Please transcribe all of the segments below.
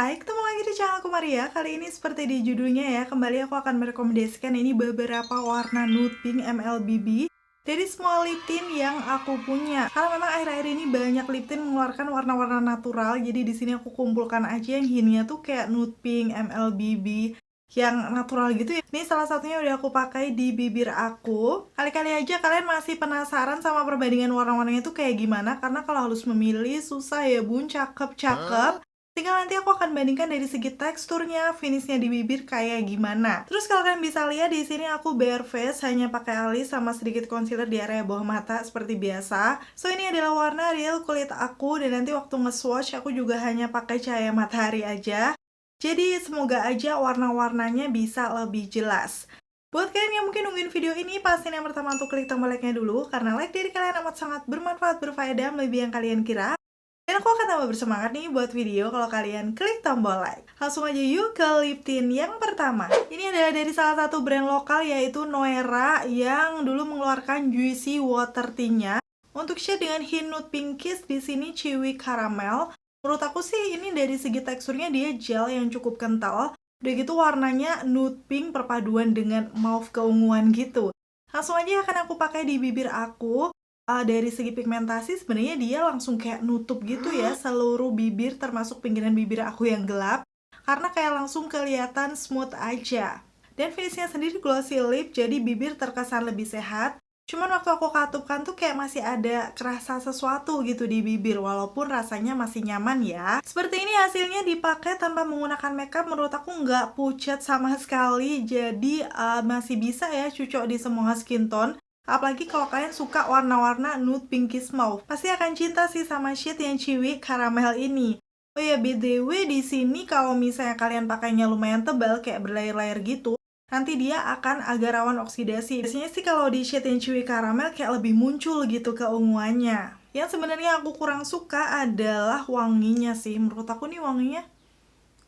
Hai, ketemu lagi di channel aku Maria. Kali ini seperti di judulnya ya, kembali aku akan merekomendasikan ini beberapa warna nude pink MLBB dari semua lip tint yang aku punya. Karena memang akhir-akhir ini banyak lip tint mengeluarkan warna-warna natural, jadi di sini aku kumpulkan aja yang hintnya tuh kayak nude pink MLBB yang natural gitu ya. Ini salah satunya udah aku pakai di bibir aku. Kali-kali aja kalian masih penasaran sama perbandingan warna-warnanya tuh kayak gimana, karena kalau harus memilih susah ya bun, cakep-cakep. Tinggal nanti aku akan bandingkan dari segi teksturnya, finishnya di bibir kayak gimana. Terus kalau kalian bisa lihat di sini aku bare face, hanya pakai alis sama sedikit concealer di area bawah mata seperti biasa. So ini adalah warna real kulit aku, dan nanti waktu nge-swatch aku juga hanya pakai cahaya matahari aja. Jadi semoga aja warna-warnanya bisa lebih jelas. Buat kalian yang mungkin nungguin video ini, pastiin yang pertama untuk klik tombol like-nya dulu, karena like dari kalian amat sangat bermanfaat, berfaedah, melebihi yang kalian kira. Dan aku akan tambah bersemangat nih buat video kalau kalian klik tombol like. Langsung aja yuk ke lip tint yang pertama. Ini adalah dari salah satu brand lokal yaitu Noera yang dulu mengeluarkan Juicy Water Tint-nya. Untuk shade dengan hint nude pinkish di sini Chewy Caramel. Menurut aku sih ini dari segi teksturnya dia gel yang cukup kental. Udah gitu warnanya nude pink perpaduan dengan mauve keunguan gitu. Langsung aja akan aku pakai di bibir aku. Dari segi pigmentasi sebenarnya dia langsung kayak nutup gitu ya seluruh bibir, termasuk pinggiran bibir aku yang gelap, karena kayak langsung kelihatan smooth aja. Dan finishnya sendiri glossy lip, jadi bibir terkesan lebih sehat. Cuman waktu aku katupkan tuh kayak masih ada kerasa sesuatu gitu di bibir, walaupun rasanya masih nyaman ya. Seperti ini hasilnya dipakai tanpa menggunakan makeup, menurut aku nggak pucat sama sekali, jadi masih bisa ya cocok di semua skin tone. Apalagi kalau kalian suka warna-warna nude pinkish mauve, pasti akan cinta sih sama shade yang Chewy Caramel ini. Oh ya, BTW di sini kalau misalnya kalian pakainya lumayan tebal kayak berlayer-layer gitu, nanti dia akan agak rawan oksidasi. Biasanya sih kalau di shade yang Chewy Caramel kayak lebih muncul gitu keunguannya. Yang sebenarnya aku kurang suka adalah wanginya sih. Menurut aku nih wanginya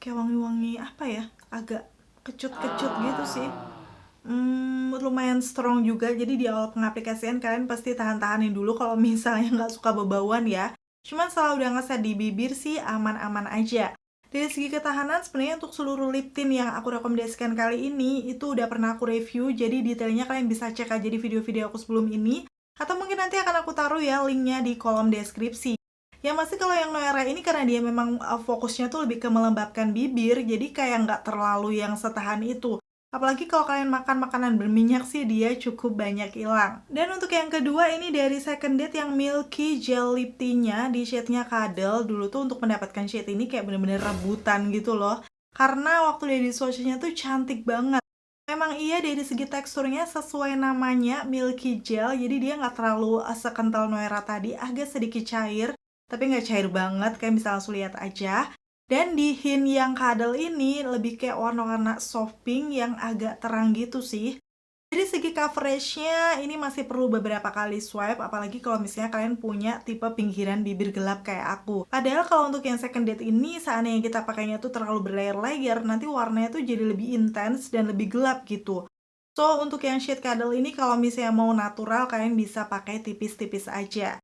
kayak wangi-wangi apa ya? Agak kecut-kecut gitu sih. Lumayan strong juga, jadi di awal pengaplikasian kalian pasti tahan-tahanin dulu kalau misalnya nggak suka bau-bauan ya. Cuman setelah udah ngeset di bibir sih aman-aman aja. Dari segi ketahanan sebenarnya untuk seluruh lip tint yang aku rekomendasikan kali ini itu udah pernah aku review, jadi detailnya kalian bisa cek aja di video-video aku sebelum ini, atau mungkin nanti akan aku taruh ya linknya di kolom deskripsi. Yang pasti kalau yang Noera ini karena dia memang fokusnya tuh lebih ke melembabkan bibir, jadi kayak nggak terlalu yang setahan itu. Apalagi kalau kalian makan makanan berminyak sih dia cukup banyak hilang. Dan untuk yang kedua ini dari Second Date yang Milky Gel Lip Tint-nya di shade-nya Cuddle. Dulu tuh untuk mendapatkan shade ini kayak bener-bener rebutan gitu loh. Karena waktu dia di swatch-nya tuh cantik banget. Memang iya dari segi teksturnya sesuai namanya Milky Gel, jadi dia nggak terlalu sekental Noera tadi, agak sedikit cair. Tapi nggak cair banget, kalian bisa langsung lihat aja. Dan di hint yang Cuddle ini lebih kayak warna-warna soft pink yang agak terang gitu sih. Jadi segi coveragenya ini masih perlu beberapa kali swipe, apalagi kalau misalnya kalian punya tipe pinggiran bibir gelap kayak aku. Padahal kalau untuk yang Second Date ini, seandainya kita pakainya tuh terlalu berlayer-layer, nanti warnanya tuh jadi lebih intens dan lebih gelap gitu. So, untuk yang shade Cuddle ini kalau misalnya mau natural, kalian bisa pakai tipis-tipis aja.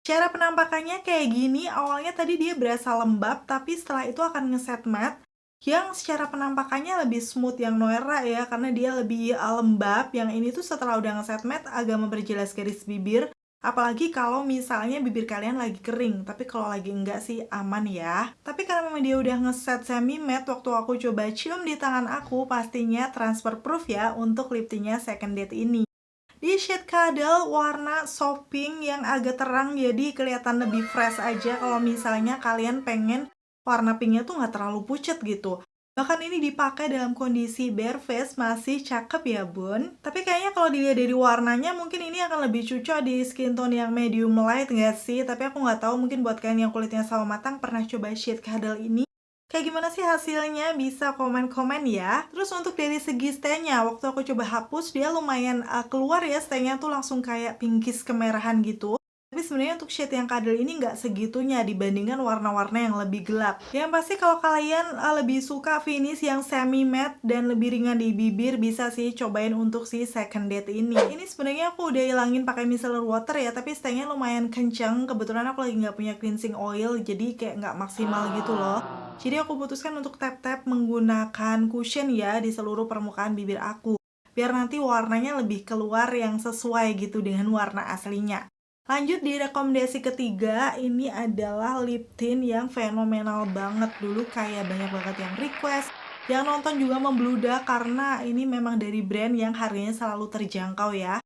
Cara penampakannya kayak gini, awalnya tadi dia berasa lembab, tapi setelah itu akan ngeset matte, yang secara penampakannya lebih smooth yang Noera ya, karena dia lebih lembab. Yang ini tuh setelah udah ngeset matte, agak memperjelas garis bibir, apalagi kalau misalnya bibir kalian lagi kering, tapi kalau lagi enggak sih aman ya. Tapi karena memang dia udah ngeset semi matte, waktu aku coba cium di tangan aku, pastinya transfer proof ya untuk lip tint-nya Second Date ini. Di shade Cuddle warna soft pink yang agak terang, jadi kelihatan lebih fresh aja kalau misalnya kalian pengen warna pinknya tuh nggak terlalu pucat gitu. Bahkan ini dipakai dalam kondisi bare face masih cakep ya bun. Tapi kayaknya kalau dilihat dari warnanya mungkin ini akan lebih cocok di skin tone yang medium light nggak sih? Tapi aku nggak tahu, mungkin buat kalian yang kulitnya sawo matang pernah coba shade Cuddle ini. Kayak gimana sih hasilnya? Bisa komen-komen ya. Terus untuk dari segi stay-nya, waktu aku coba hapus, dia lumayan keluar ya stay-nya tuh langsung kayak pinkish kemerahan gitu. Tapi sebenarnya untuk shade yang kadal ini nggak segitunya dibandingkan warna-warna yang lebih gelap. Yang pasti kalau kalian lebih suka finish yang semi matte dan lebih ringan di bibir, bisa sih cobain untuk si Second Date ini. Ini sebenarnya aku udah ilangin pakai micellar water ya, tapi staynya lumayan kenceng. Kebetulan aku lagi nggak punya cleansing oil, jadi kayak nggak maksimal gitu loh. Jadi aku putuskan untuk tap-tap menggunakan cushion ya di seluruh permukaan bibir aku, biar nanti warnanya lebih keluar yang sesuai gitu dengan warna aslinya. Lanjut di rekomendasi ketiga, ini adalah lip tint yang fenomenal banget. Dulu kayak banyak banget yang request, yang nonton juga membludak karena ini memang dari brand yang harganya selalu terjangkau ya,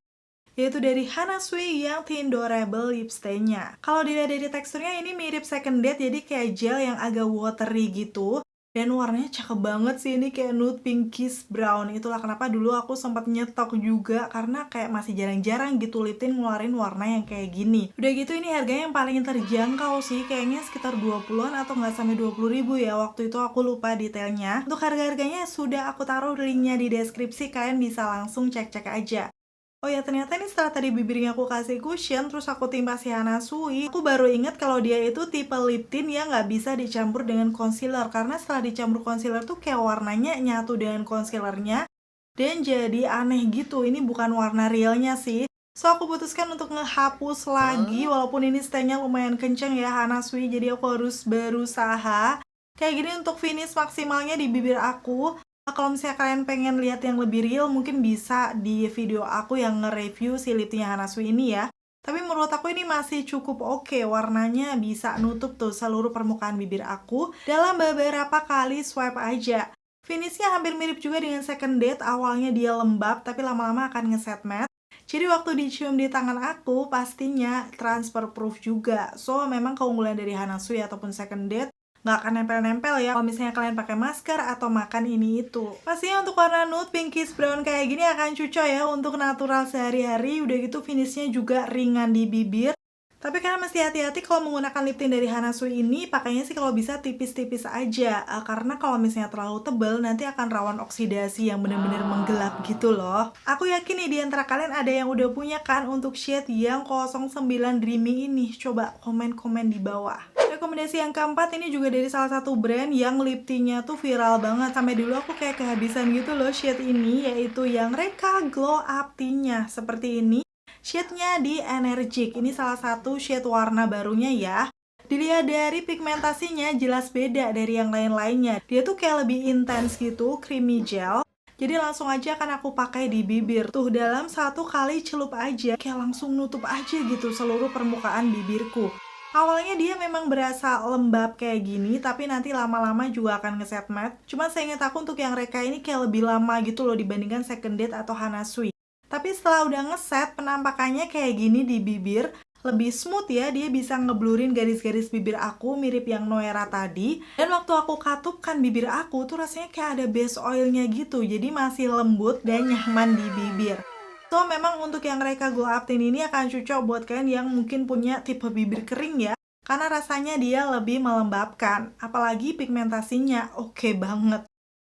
yaitu dari Hana Sui yang Tindorable Lip Stain-nya. Kalau dilihat dari teksturnya ini mirip Second Date, jadi kayak gel yang agak watery gitu. Dan warnanya cakep banget sih, ini kayak nude pinkish brown. Itulah kenapa dulu aku sempat nyetok juga, karena kayak masih jarang-jarang gitu lip tint ngeluarin warna yang kayak gini. Udah gitu ini harganya yang paling terjangkau sih, kayaknya sekitar 20-an atau nggak sampai 20.000 ya. Waktu itu aku lupa detailnya. Untuk harga-harganya sudah aku taruh linknya di deskripsi, kalian bisa langsung cek-cek aja. Oh ya, ternyata ini setelah tadi bibirnya aku kasih cushion, terus aku timpa si Hana Sui, aku baru inget kalau dia itu tipe lip tint yang nggak bisa dicampur dengan concealer. Karena setelah dicampur concealer tuh kayak warnanya nyatu dengan concealernya, dan jadi aneh gitu. Ini bukan warna realnya sih. So, aku putuskan untuk ngehapus lagi, walaupun ini staynya lumayan kenceng ya Hana Sui, jadi aku harus berusaha. Kayak gini untuk finish maksimalnya di bibir aku. Kalau misalnya kalian pengen lihat yang lebih real, mungkin bisa di video aku yang nge-review si lip tintnya Hana Sui ini ya. Tapi menurut aku ini masih cukup oke, warnanya bisa nutup tuh seluruh permukaan bibir aku dalam beberapa kali swipe aja. Finishnya hampir mirip juga dengan Second Date, awalnya dia lembab tapi lama-lama akan ngeset matte. Jadi waktu dicium di tangan aku pastinya transfer proof juga. So memang keunggulan dari Hana Sui ataupun Second Date nggak akan nempel-nempel ya kalau misalnya kalian pakai masker atau makan ini itu. Pastinya untuk warna nude pinkish brown kayak gini akan cocok ya untuk natural sehari-hari. Udah gitu finishnya juga ringan di bibir. Tapi kalian mesti hati-hati kalau menggunakan lip tint dari Hana Sui ini, pakainya sih kalau bisa tipis-tipis aja. Karena kalau misalnya terlalu tebal, nanti akan rawan oksidasi yang benar-benar menggelap gitu loh. Aku yakin nih di antara kalian ada yang udah punya kan untuk shade yang 09 Dreamy ini. Coba komen-komen di bawah. Rekomendasi yang keempat ini juga dari salah satu brand yang lip tintnya tuh viral banget. Sampai dulu aku kayak kehabisan gitu loh shade ini, yaitu yang Reka Glow Up Tint-nya. Seperti ini. Shade-nya di Energic, ini salah satu shade warna barunya ya. Dilihat dari pigmentasinya jelas beda dari yang lain-lainnya. Dia tuh kayak lebih intens gitu, creamy gel. Jadi langsung aja akan aku pakai di bibir. Tuh dalam satu kali celup aja, kayak langsung nutup aja gitu seluruh permukaan bibirku. Awalnya dia memang berasa lembab kayak gini, tapi nanti lama-lama juga akan ngeset matte. Cuma seingat aku untuk yang Reka ini kayak lebih lama gitu loh dibandingkan Second Date atau Hana Sui. Tapi setelah udah ngeset, penampakannya kayak gini di bibir, lebih smooth ya, dia bisa ngeblurin garis-garis bibir aku mirip yang Noera tadi. Dan waktu aku katupkan bibir aku tuh rasanya kayak ada base oilnya gitu, jadi masih lembut dan nyaman di bibir. So memang untuk yang Reka Glow Up Tint ini akan cocok buat kalian yang mungkin punya tipe bibir kering ya, karena rasanya dia lebih melembabkan, apalagi pigmentasinya oke banget.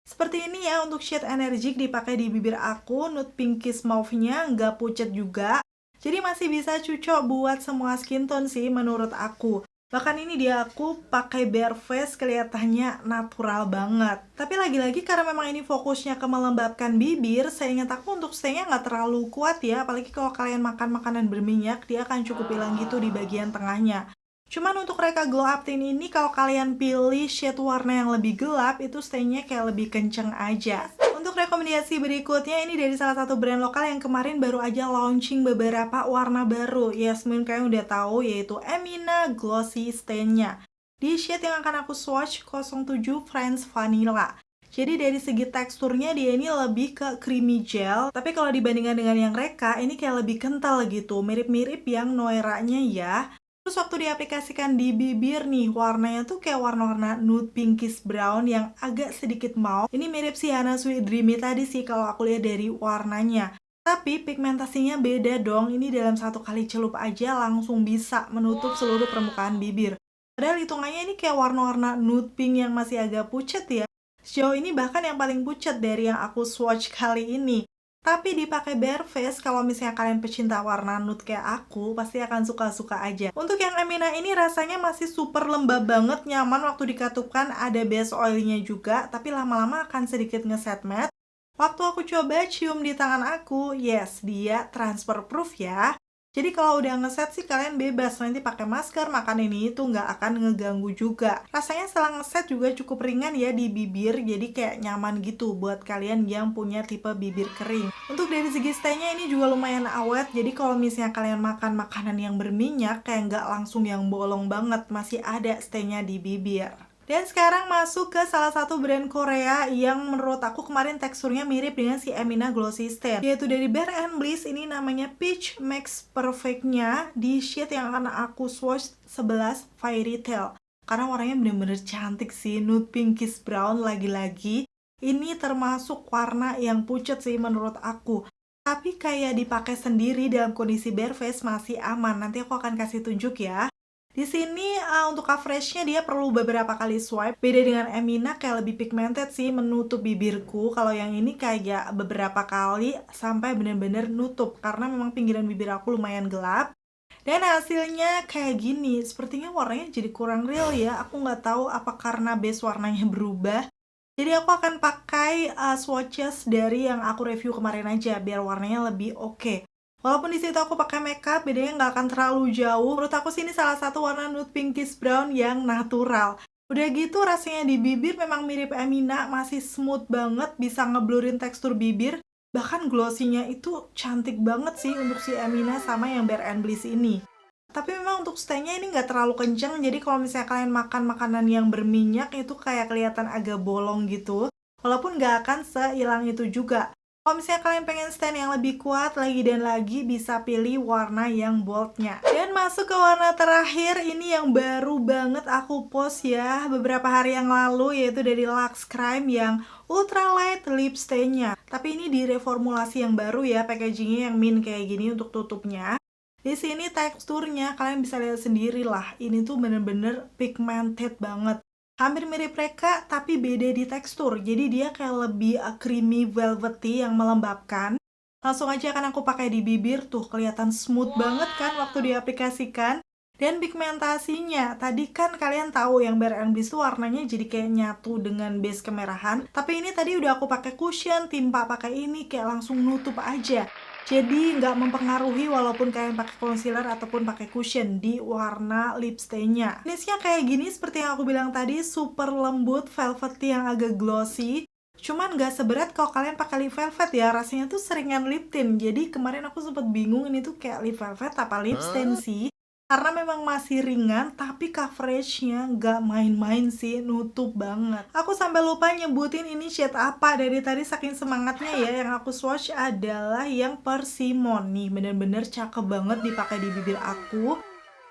Seperti ini ya untuk shade Energic dipakai di bibir aku, nude pinkish mauve-nya nggak pucet juga. Jadi masih bisa cocok buat semua skin tone sih menurut aku. Bahkan ini dia aku pakai bare face kelihatannya natural banget. Tapi lagi-lagi karena memang ini fokusnya ke melembabkan bibir, saya ingat aku untuk stay-nya nggak terlalu kuat ya. Apalagi kalau kalian makan makanan berminyak, dia akan cukup hilang gitu di bagian tengahnya. Cuman untuk Reka Glow Up Tint ini kalau kalian pilih shade warna yang lebih gelap, itu stay-nya kayak lebih kenceng aja. Untuk rekomendasi berikutnya ini dari salah satu brand lokal yang kemarin baru aja launching beberapa warna baru. Yes, mungkin kalian udah tahu, yaitu Emina Glossy Stain-nya. Di shade yang akan aku swatch 07 French Vanilla. Jadi dari segi teksturnya dia ini lebih ke creamy gel. Tapi kalau dibandingkan dengan yang Reka, ini kayak lebih kental gitu. Mirip-mirip yang Noera-nya ya. Terus waktu diaplikasikan di bibir nih, warnanya tuh kayak warna-warna nude pinkish brown yang agak sedikit mauve. Ini mirip si Hana Sui Dreamy tadi sih kalau aku lihat dari warnanya. Tapi pigmentasinya beda dong, ini dalam satu kali celup aja langsung bisa menutup seluruh permukaan bibir. Padahal hitungannya ini kayak warna-warna nude pink yang masih agak pucat ya. Sejauh ini bahkan yang paling pucat dari yang aku swatch kali ini. Tapi dipakai bare face, kalau misalnya kalian pecinta warna nude kayak aku, pasti akan suka-suka aja. Untuk yang Emina ini rasanya masih super lembab banget, nyaman waktu dikatupkan, ada base oilnya juga, tapi lama-lama akan sedikit ngeset matte. Waktu aku coba cium di tangan aku, yes, dia transfer proof ya. Jadi kalau udah ngeset sih kalian bebas, nanti pakai masker, makan ini itu nggak akan ngeganggu juga. Rasanya setelah ngeset juga cukup ringan ya di bibir, jadi kayak nyaman gitu buat kalian yang punya tipe bibir kering. Untuk dari segi stay-nya ini juga lumayan awet, jadi kalau misalnya kalian makan makanan yang berminyak, kayak nggak langsung yang bolong banget, masih ada stay-nya di bibir. Dan sekarang masuk ke salah satu brand Korea yang menurut aku kemarin teksturnya mirip dengan si Emina Glossy Stain, yaitu dari Bare & Bliss. Ini namanya Peach Max Perfect-nya di shade yang akan aku swatch 11 Fairy Tale. Karena warnanya bener-bener cantik sih, nude pinkish brown lagi-lagi. Ini termasuk warna yang pucat sih menurut aku. Tapi kayak dipakai sendiri dalam kondisi bare face masih aman. Nanti aku akan kasih tunjuk ya. Di sini untuk coveragenya dia perlu beberapa kali swipe. Beda dengan Emina kayak lebih pigmented sih menutup bibirku. Kalau yang ini kayak beberapa kali sampai bener-bener nutup karena memang pinggiran bibir aku lumayan gelap. Dan hasilnya kayak gini. Sepertinya warnanya jadi kurang real ya. Aku nggak tahu apa karena base warnanya berubah. Jadi aku akan pakai swatches dari yang aku review kemarin aja biar warnanya lebih oke. Walaupun di situ aku pakai makeup, bedanya nggak akan terlalu jauh. Menurut aku sih ini salah satu warna nude pinkish brown yang natural. Udah gitu rasanya di bibir memang mirip Emina, masih smooth banget, bisa ngeblurin tekstur bibir. Bahkan glossy-nya itu cantik banget sih untuk si Emina sama yang Bare & Bliss ini. Tapi memang untuk stay-nya ini nggak terlalu kenceng, jadi kalau misalnya kalian makan makanan yang berminyak itu kayak kelihatan agak bolong gitu. Walaupun nggak akan sehilang itu juga. Kalau misalnya kalian pengen stand yang lebih kuat lagi dan lagi, bisa pilih warna yang boldnya. Dan masuk ke warna terakhir, ini yang baru banget aku post ya beberapa hari yang lalu, yaitu dari Luxe Crime yang ultralight lip stain-nya. Tapi ini direformulasi yang baru ya, packagingnya yang mint kayak gini untuk tutupnya. Di sini teksturnya kalian bisa lihat sendiri lah, ini tuh bener-bener pigmented banget. Hampir mirip mereka tapi beda di tekstur, jadi dia kayak lebih creamy velvety yang melembabkan. Langsung aja akan aku pakai di bibir, tuh kelihatan smooth banget kan waktu diaplikasikan. Dan pigmentasinya, tadi kan kalian tahu yang Bare & Bliss tuh warnanya jadi kayak nyatu dengan base kemerahan. Tapi ini tadi udah aku pakai cushion, timpa pakai ini kayak langsung nutup aja. Jadi nggak mempengaruhi walaupun kalian pakai concealer ataupun pakai cushion di warna lip stain-nya. Finisnya kayak gini seperti yang aku bilang tadi, super lembut, velvety yang agak glossy. Cuman nggak seberat kalau kalian pakai lip velvet ya, rasanya tuh seringan lip tint. Jadi kemarin aku sempet bingung ini tuh kayak lip velvet apa lip stain sih. Karena memang masih ringan, tapi coveragenya nggak main-main sih, nutup banget. Aku sampai lupa nyebutin ini shade apa, dari tadi saking semangatnya ya. Yang aku swatch adalah yang Persimmon. Nih, bener-bener cakep banget dipakai di bibir aku.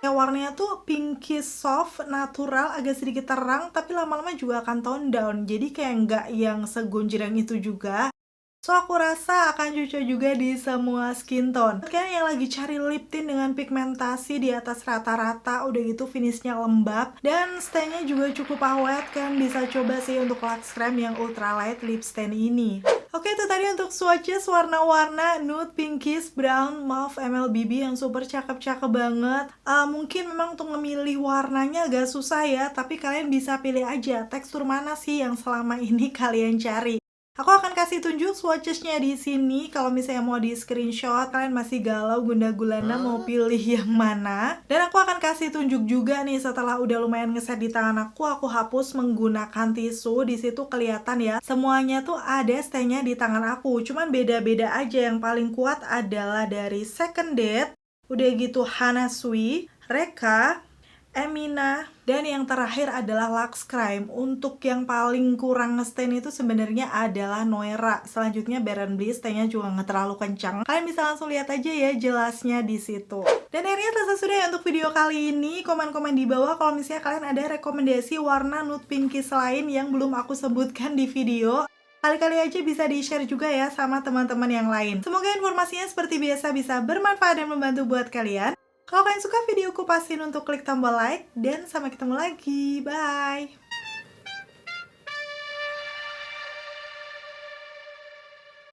Kayak warnanya tuh pinkish soft, natural, agak sedikit terang, tapi lama-lama juga akan tone down. Jadi kayak nggak yang segonjreng itu juga. So, aku rasa akan cocok juga di semua skin tone. Kalian yang lagi cari lip tint dengan pigmentasi di atas rata-rata, udah gitu finishnya lembab, dan stay-nya juga cukup awet, kan bisa coba sih untuk Luxe Crime yang ultralight lip stain ini. Oke, itu tadi untuk swatches warna-warna nude, pinkish, brown, mauve MLBB yang super cakep-cakep banget. Mungkin memang untuk memilih warnanya agak susah ya, tapi kalian bisa pilih aja tekstur mana sih yang selama ini kalian cari. Aku akan kasih tunjuk swatchesnya di sini. Kalau misalnya mau di screenshot, kalian masih galau gunda-gulana mau pilih yang mana. Dan aku akan kasih tunjuk juga nih setelah udah lumayan ngeset di tangan aku hapus menggunakan tisu. Di situ kelihatan ya, semuanya tuh ada stay-nya di tangan aku. Cuman beda-beda aja. Yang paling kuat adalah dari Second Date, udah gitu Hana Sui, Reka, Emina, dan yang terakhir adalah Luxe Crime. Untuk yang paling kurang nge-stain itu sebenarnya adalah Noera. Selanjutnya Bare & Bliss, stay-nya juga nggak terlalu kencang. Kalian bisa langsung lihat aja ya jelasnya di situ. Dan akhirnya selesai sudah ya untuk video kali ini. Komen-komen di bawah kalau misalnya kalian ada rekomendasi warna nude pinkish lain yang belum aku sebutkan di video. Kali-kali aja bisa di-share juga ya sama teman-teman yang lain. Semoga informasinya seperti biasa bisa bermanfaat dan membantu buat kalian. Kalau kalian suka videoku, pastiin untuk klik tombol like, dan sampai ketemu lagi. Bye!